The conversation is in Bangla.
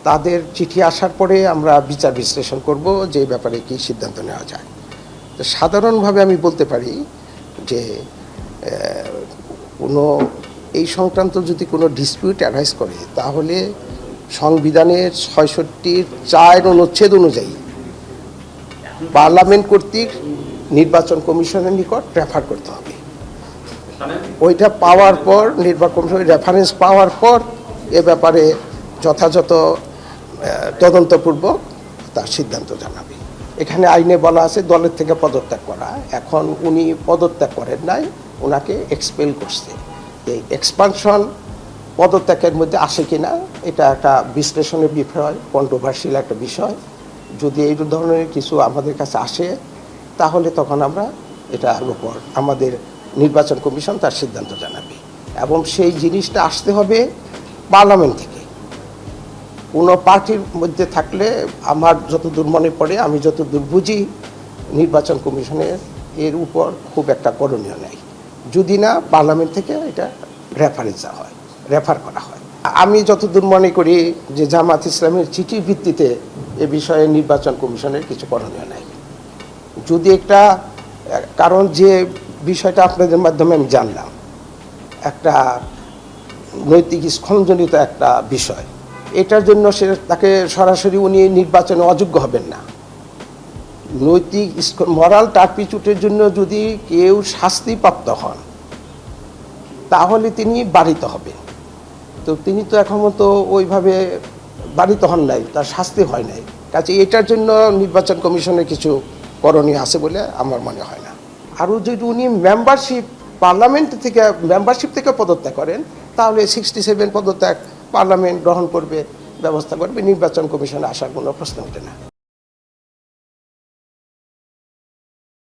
তাদের চিঠি আসার পরে আমরা বিচার বিশ্লেষণ করব যে এই ব্যাপারে কী সিদ্ধান্ত নেওয়া যায়। তো সাধারণভাবে আমি বলতে পারি যে কোনো এই সংক্রান্ত যদি কোনো ডিসপিউট অ্যারাইজ করে তাহলে সংবিধানের ৬৬(৪) অনুচ্ছেদ অনুযায়ী পার্লামেন্ট কর্তৃক নির্বাচন কমিশনের নিকট রেফার করতে হবে। ওইটা পাওয়ার পর নির্বাচন কমিশনের রেফারেন্স পাওয়ার পর এ ব্যাপারে যথাযথ তদন্তপূর্বক তার সিদ্ধান্ত জানাবে। এখানে আইনে বলা আছে দলের থেকে পদত্যাগ করা, এখন উনি পদত্যাগ করেন নাই, ওনাকে এক্সপেল করছে। এই এক্সপানশন পদত্যাগের মধ্যে আসে কি না এটা একটা বিশ্লেষণের বিষয়, কন্ট্রোভার্সিয়াল একটা বিষয়। যদি এই ধরনের কিছু আমাদের কাছে আসে তাহলে তখন আমরা এটার উপর আমাদের নির্বাচন কমিশন তার সিদ্ধান্ত জানাবে এবং সেই জিনিসটা আসতে হবে পার্লামেন্ট থেকে। কোনো পার্টির মধ্যে থাকলে আমার যতদূর মনে পড়ে, আমি যতদূর বুঝি, নির্বাচন কমিশনের এর উপর খুব একটা করণীয় নেই যদি না পার্লামেন্ট থেকে এটা রেফার করা হয়। আমি যতদূর মনে করি যে জামাত ইসলামের চিঠির ভিত্তিতে এ বিষয়ে নির্বাচন কমিশনের কিছু করণীয় নেই। যদি একটা কারণ যে বিষয়টা আপনাদের মাধ্যমে আমি জানলাম, একটা নৈতিক স্খলনজনিত একটা বিষয়, এটার জন্য তাকে সরাসরি উনি নির্বাচনে অযোগ্য হবেন না। নৈতিক মরাল টার্পিচুটের জন্য যদি কেউ শাস্তিপ্রাপ্ত হন তাহলে তিনি বারিত হবেন। তো তিনি তো এখনও তো ওইভাবে বারিত হন নাই, তার শাস্তি হয় নাই, কাজে এটার জন্য নির্বাচন কমিশনের কিছু করণীয় আছে বলে আমার মনে হয় না। আরও যদি উনি পার্লামেন্ট থেকে মেম্বারশিপ থেকে পদত্যাগ করেন তাহলে 67 পদত্যাগ পার্লামেন্ট গ্রহণ করবে, ব্যবস্থা করবে, নির্বাচন কমিশনে আসার কোনো প্রশ্ন ওঠে না।